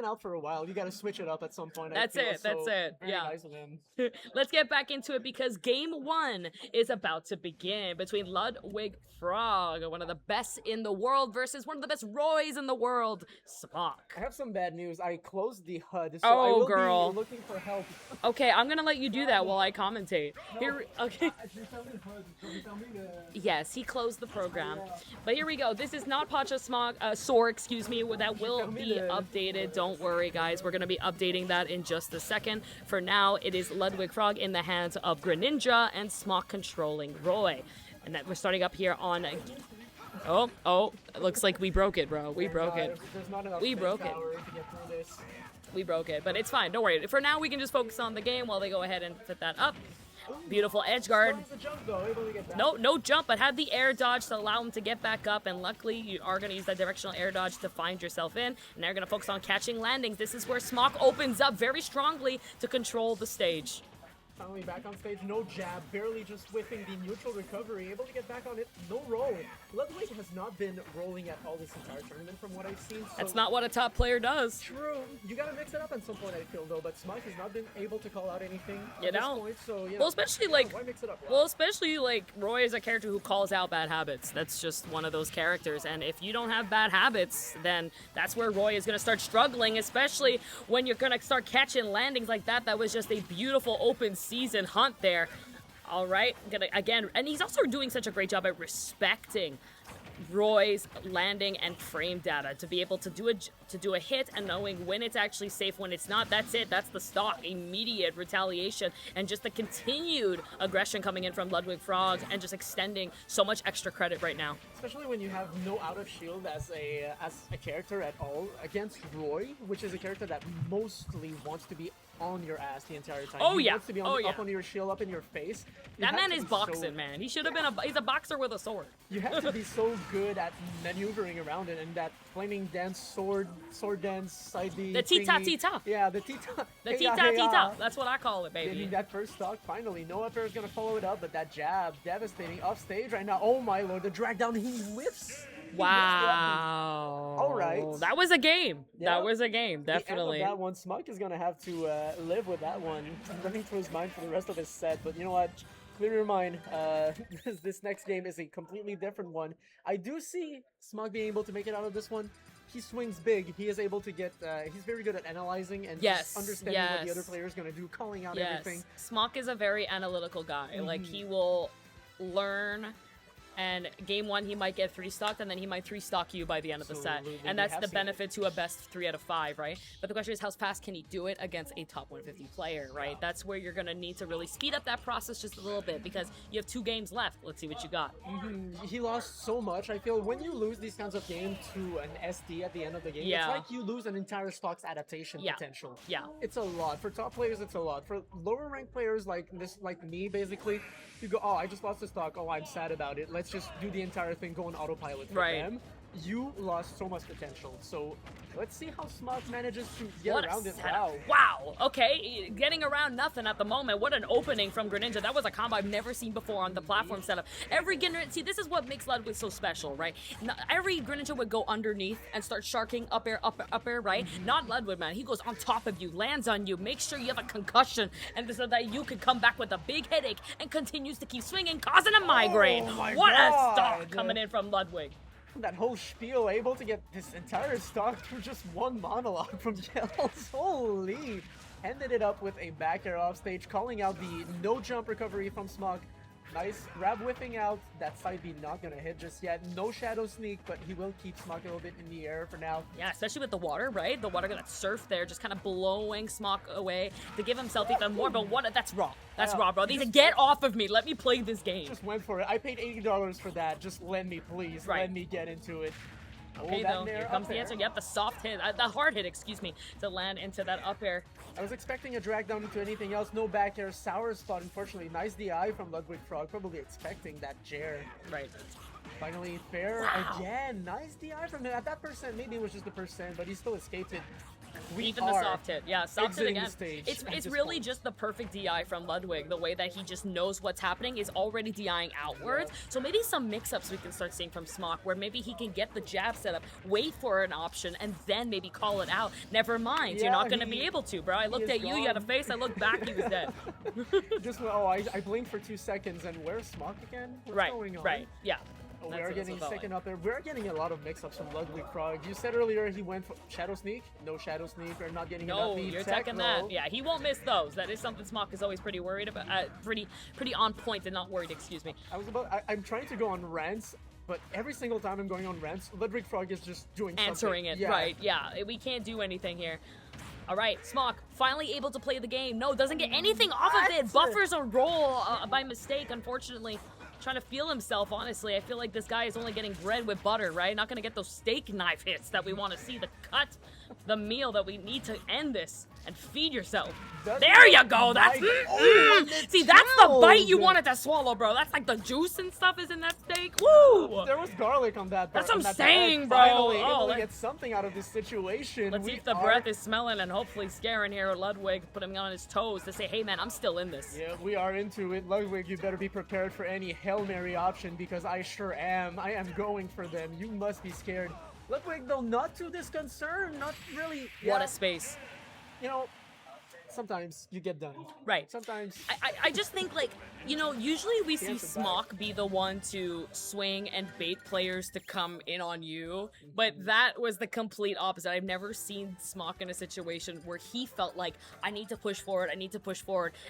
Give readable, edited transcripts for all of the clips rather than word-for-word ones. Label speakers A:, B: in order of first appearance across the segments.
A: out for a while. You got to switch it up at some point.
B: That's it. That's it.
A: Very
B: Yeah.
A: nice of him.
B: Let's get back into it because game one is about to begin between LudwigFrog, one of the best in the world, versus one of the best Roys in the world, Smokk.
A: I have some bad news. I closed the HUD, so
B: Oh,
A: I will
B: girl.
A: be looking for help.
B: Okay, I'm gonna let you do that while I commentate. Here, okay. Yes, he closed the program. But here we go. This is not Pacha Smokk, Soar, excuse me, that will be updated. Don't worry, guys. We're going to be updating that in just a second. For now, it is LudwigFrog in the hands of Greninja and Smokk controlling Roy. And that we're starting up here on... Oh, it looks like we broke it, bro. We broke it. We broke it. We broke it, but it's fine. Don't worry. For now, we can just focus on the game while they go ahead and fit that up. Beautiful edge guard. No jump, but had the air dodge to allow him to get back up, and luckily you are going to use that directional air dodge to find yourself in, and now you're going to focus on catching landings. This is where Smokk opens up very strongly to control the stage.
A: Finally back on stage, no jab, barely just whiffing the neutral recovery, able to get back on it, no roll. Ludwig has not been rolling at all this entire tournament from what I've seen. So
B: that's not what a top player does.
A: True. You gotta mix it up at some point, I feel, though, but Smokk has not been able to call out anything
B: you
A: at
B: know?
A: this point, so, you know,
B: well, especially like,
A: why mix it up,
B: well, especially like Roy is a character who calls out bad habits. That's just one of those characters, and if you don't have bad habits, then that's where Roy is gonna start struggling, especially when you're gonna start catching landings like that. That was just a beautiful open season hunt there. All right, again, and he's also doing such a great job at respecting Roy's landing and frame data to be able to do a hit and knowing when it's actually safe, when it's not. That's it. That's the stock. Immediate retaliation and just the continued aggression coming in from LudwigFrog and just extending so much extra credit right now.
A: Especially when you have no out of shield as a character at all against Roy, which is a character that mostly wants to be on your ass the entire time.
B: Oh,
A: he
B: yeah.
A: wants to be up on your shield, up in your face.
B: That man is boxing, man. He should have been he's a boxer with a sword.
A: You have to be so good at maneuvering around it, and that flaming dance, sword dance, side B.
B: The tita.
A: Yeah, the tita.
B: The tita. That's what I call it, baby.
A: Getting that first stock, finally. No up air is gonna follow it up, but that jab, devastating, off stage right now. Oh my lord, the drag down, he whiffs.
B: Wow.
A: All right.
B: That was a game.
A: Yeah.
B: That was a game, definitely.
A: The end of that one, Smokk is going to have to live with that one, running through his mind for the rest of his set. But you know what? Clear your mind. This next game is a completely different one. I do see Smokk being able to make it out of this one. He swings big. He is able to get, he's very good at analyzing and just understanding what the other player is going to do, calling out everything.
B: Smokk is a very analytical guy. Like, he will learn, and game one he might get 3-stocked, and then he might 3-stock you by the end of the set. And that's the benefit to a best 3 out of 5, right? But the question is, how fast can he do it against a top 150 player, right? That's where you're going to need to really speed up that process just a little bit, because you have 2 games left. Let's see what you got.
A: He lost so much. I feel when you lose these kinds of games to an SD at the end of the game, it's like you lose an entire stock's adaptation potential.
B: Yeah.
A: It's a lot. For top players, it's a lot. For lower ranked players like this, like me, basically, you go, oh, I just lost the stock. Oh, I'm sad about it. Let's just do the entire thing, go on autopilot for them. You lost so much potential. So let's see how Smokk manages to get around it.
B: Wow. Okay, getting around nothing at the moment. What an opening from Greninja. That was a combo I've never seen before on the platform setup. Every Greninja, see, this is what makes Ludwig so special, right? Every Greninja would go underneath and start sharking up air, right? Not Ludwig, man. He goes on top of you, lands on you, makes sure you have a concussion, and so that you can come back with a big headache and continues to keep swinging, causing a migraine. What a stock coming in from Ludwig.
A: That whole spiel, able to get this entire stock through just one monologue from Yells. Holy! Ended it up with a back air off stage, calling out the no jump recovery from Smokk. Nice grab whipping out. That side B not gonna hit just yet. No shadow sneak, but he will keep Smokk a little bit in the air for now.
B: Yeah, especially with the water, right? The water gonna surf there, just kind of blowing Smokk away to give himself even more. But that's raw. That's raw, bro. These get off of me. Let me play this game.
A: Just went for it. I paid $80 for that. Just let me, please. Let me get into it.
B: Okay, though, here comes the answer. Yep, the soft hit, the hard hit, excuse me, to land into that up air.
A: I was expecting a drag down into anything else. No back air. Sour spot, unfortunately. Nice DI from LudwigFrog. Probably expecting that Jair.
B: Right.
A: Finally, fair again. Nice DI from him. At that percent, maybe it was just a percent, but he still escaped it.
B: Even the soft hit. Yeah, soft hit
A: exiting
B: again.
A: the stage
B: It's
A: at this
B: really
A: point.
B: just the perfect DI from Ludwig. The way that he just knows what's happening is already DIing outwards. So maybe some mix-ups we can start seeing from Smokk, where maybe he can get the jab set up, wait for an option, and then maybe call it out. Never mind, you're
A: Yeah,
B: not going to be able to, bro. I looked
A: is
B: at you, you had a
A: gone.
B: face, I looked back, he was dead.
A: Just oh, I blinked for 2 seconds, and where's Smokk again? What's going on?
B: Right, yeah.
A: Oh,
B: That's
A: we are
B: what
A: getting
B: it felt
A: second
B: like.
A: up there. We're getting a lot of mix-ups from LudwigFrog. You said earlier he went for Shadow Sneak. No Shadow Sneak. We're not getting
B: No,
A: enough
B: you're
A: tech,
B: teching
A: no.
B: that. Yeah, he won't miss those. That is something Smokk is always pretty worried about. Pretty on point and not worried, excuse me.
A: I'm trying to go on rants, but every single time I'm going on rants, LudwigFrog is just doing
B: Answering
A: something.
B: it, right, yeah. We can't do anything here. All right, Smokk, finally able to play the game. No, doesn't get anything off of it. Buffers a roll by mistake, unfortunately. Trying to feel himself, honestly. I feel like this guy is only getting bread with butter, right? Not gonna get those steak knife hits that we want to see. The cut, the meal that we need to end this and feed yourself. There you go. That's see, that's the bite you wanted to swallow, bro. That's like the juice and stuff is in that steak. Woo!
A: There was garlic on that.
B: That's
A: on
B: what I'm
A: that
B: saying,
A: bread.
B: bro.
A: Finally,
B: Oh,
A: able to get something out of this situation.
B: Let's see if the breath is smelling and hopefully scaring here Ludwig, putting him on his toes to say, hey man, I'm still in this.
A: Yeah, we are into it. Ludwig, you better be prepared for any Hail Mary option because I sure am. I am going for them. You must be scared. Ludwig, though, not too disconcerted. Not really.
B: What
A: Yeah,
B: a space.
A: you know, sometimes you get done.
B: Right.
A: Sometimes.
B: I just think, like, you know, usually we see
A: Can't survive.
B: Smokk be the one to swing and bait players to come in on you, but that was the complete opposite. I've never seen Smokk in a situation where he felt like, I need to push forward,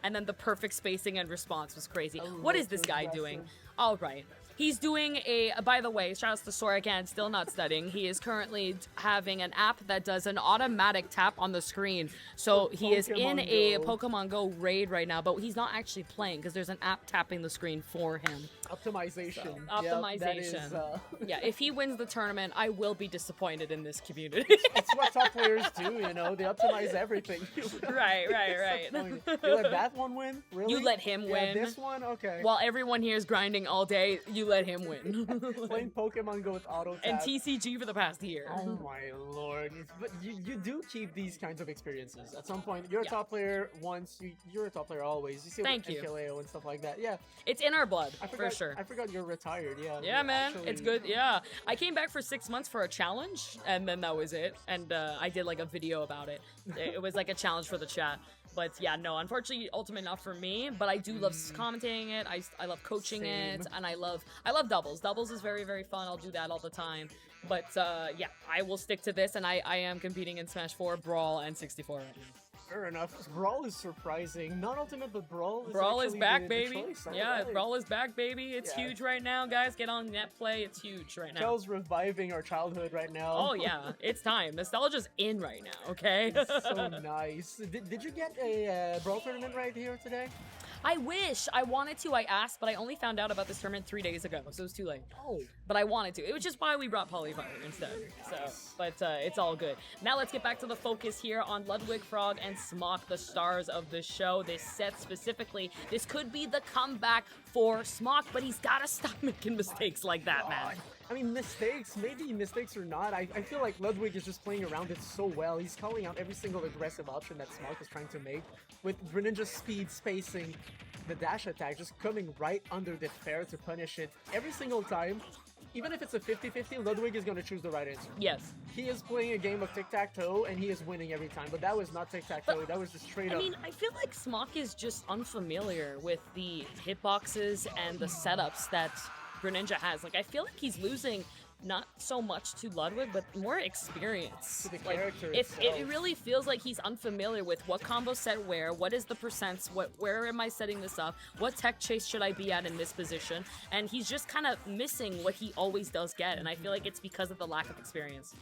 B: and then the perfect spacing and response was crazy. What is this guy doing? All right. He's doing by the way, shout out to Sora again, still not studying. He is currently having an app that does an automatic tap on the screen. So he is in a Pokemon Go raid right now, but he's not actually playing because there's an app tapping the screen for him.
A: Optimization.
B: Optimization.
A: That is,
B: Yeah, if he wins the tournament, I will be disappointed in this community.
A: it's what top players do, you know? They optimize everything.
B: Right.
A: You let that one win? Really?
B: You let him win.
A: This one? Okay.
B: While everyone here is grinding all day, you let him win.
A: Playing Pokemon Go with auto tap.
B: And TCG for the past year.
A: Oh my lord. But you do keep these kinds of experiences. At some point, you're a top player once, you're a top player always. You see
B: Thank
A: with
B: you.
A: NKLAO and stuff like that. Yeah.
B: It's in our blood,
A: I forgot,
B: for sure.
A: I forgot you're retired, yeah.
B: Yeah, man,
A: Actually,
B: it's good. Yeah, I came back for 6 months for a challenge, and then that was it. And I did like a video about it. It was like a challenge for the chat. But yeah, no, unfortunately, Ultimate not for me. But I do love commentating it. I love coaching it,
A: Same.
B: and I love doubles. Doubles is very, very fun. I'll do that all the time. But yeah, I will stick to this, and I am competing in Smash 4, Brawl, and 64 right now.
A: Fair enough. Brawl is surprising. Not Ultimate, but Brawl is
B: Brawl is
A: actually
B: back,
A: the
B: baby.
A: choice.
B: Yeah,
A: Alright.
B: Brawl is back, baby. It's
A: Yeah.
B: huge right now, guys. Get on net play. It's huge right now.
A: Kel's reviving our childhood right now.
B: Oh yeah, it's time. Nostalgia's in right now, okay?
A: So nice. Did you get a Brawl tournament right here today?
B: I wish. I wanted to. I asked, but I only found out about this tournament 3 days ago, so it was too late.
A: Oh.
B: But I wanted to. It was just why we brought Polyfire instead. So, but it's all good. Now let's get back to the focus here on LudwigFrog and Smokk, the stars of the show. This set specifically, this could be the comeback for Smokk, but he's gotta stop making mistakes like that, man.
A: I mean, maybe mistakes or not, I feel like Ludwig is just playing around it so well. He's calling out every single aggressive option that Smokk is trying to make. With Greninja's speed spacing, the dash attack just coming right under the fair to punish it. Every single time, even if it's a 50-50, Ludwig is going to choose the right answer.
B: Yes.
A: He is playing a game of tic-tac-toe, and he is winning every time. But that was not tic-tac-toe, that was just straight up.
B: I mean, I feel like Smokk is just unfamiliar with the hitboxes and the setups that Greninja has. Like, I feel like he's losing not so much to Ludwig, but more experience.
A: To the
B: Like,
A: character
B: it
A: itself.
B: really feels like he's unfamiliar with what combo set where, what is the percents, where am I setting this up, what tech chase should I be at in this position, and he's just kind of missing what he always does get, and I feel like it's because of the lack of experience.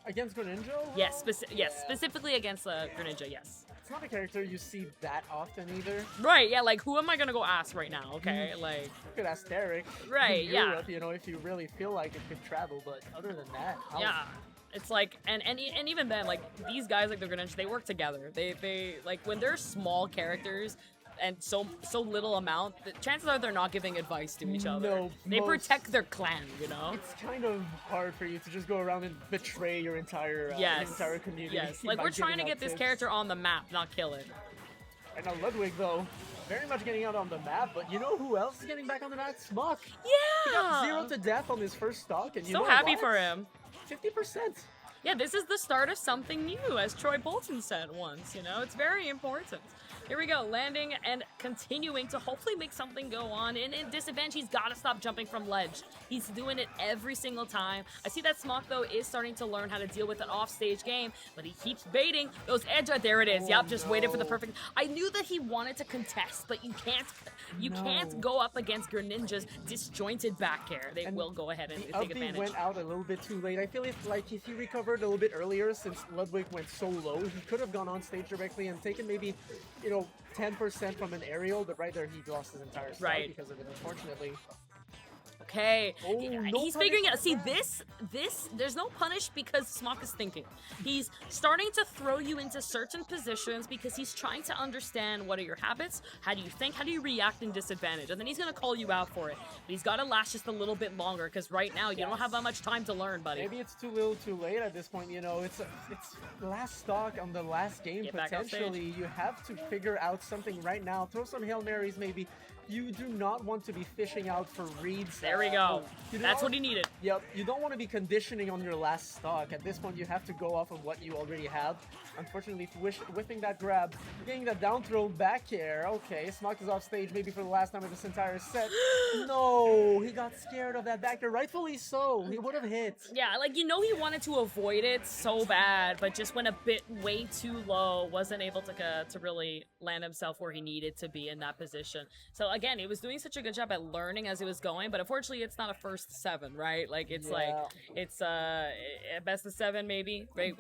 A: Against Greninja?
B: Yes, specifically against Greninja, yes.
A: It's not a character you see that often either.
B: Right, yeah, like, who am I gonna go ask right now, okay? Like,
A: You could ask Derek.
B: Right,
A: in
B: yeah.
A: Europe, you know, if you really feel like it could travel, but other than that,
B: yeah. It's like, and even then, like, these guys, like the Greninja, they work together. They like, when they're small characters, and so little amount, the chances are they're not giving advice to each other.
A: No,
B: They protect their clan, you know?
A: It's kind of hard for you to just go around and betray your entire entire community.
B: Yes, like
A: by
B: we're trying to
A: giving
B: get
A: out
B: this
A: tips.
B: character on the map, not kill it.
A: And now Ludwig, though, very much getting out on the map, but you know who else is getting back on the map? Smokk. He got 0
B: Yeah!
A: to death on his first stock, and you
B: So
A: know
B: happy
A: what?
B: for him.
A: 50%.
B: Yeah, this is the start of something new, as Troy Bolton said once, you know? It's very important. Here we go, landing and continuing to hopefully make something go on. And in disadvantage, he's got to stop jumping from ledge. He's doing it every single time. I see that Smokk, though, is starting to learn how to deal with an off-stage game, but he keeps baiting those edge. There it is. Yep, just waited for the perfect. I knew that he wanted to contest, but you can't go up against Greninja's disjointed back air. They will go ahead and
A: The
B: take
A: upbeat
B: advantage.
A: went out a little bit too late. I feel like if he recovered a little bit earlier, since Ludwig went so low, he could have gone on stage directly and taken maybe, 10% from an aerial, but right there he lost his entire stock because of it, unfortunately.
B: Okay,
A: Oh, no
B: he's figuring out. See, this, there's no punish because Smokk is thinking. He's starting to throw you into certain positions because he's trying to understand what are your habits, how do you think, how do you react in disadvantage, and then he's gonna call you out for it. But he's got to last just a little bit longer because right now you don't have that much time to learn, buddy.
A: Maybe it's too little, too late at this point. It's last stock on the last game.
B: Get back on stage.
A: Potentially, you have to figure out something right now. Throw some Hail Marys, maybe. You do not want to be fishing out for reads.
B: There we go.
A: You
B: That's
A: don't-
B: what he needed.
A: Yep, you don't want to be conditioning on your last stock. At this point, you have to go off of what you already have. Unfortunately, whiffing that grab, getting that down throw back air. Okay, Smokk is off stage maybe for the last time of this entire set. No, he got scared of that back air. Rightfully so. He would have hit.
B: Yeah, like, he wanted to avoid it so bad, but just went a bit way too low, wasn't able to really land himself where he needed to be in that position. So again, he was doing such a good job at learning as he was going, but unfortunately it's not a first 7, right? Like, it's like, it's a best of 7 maybe, right?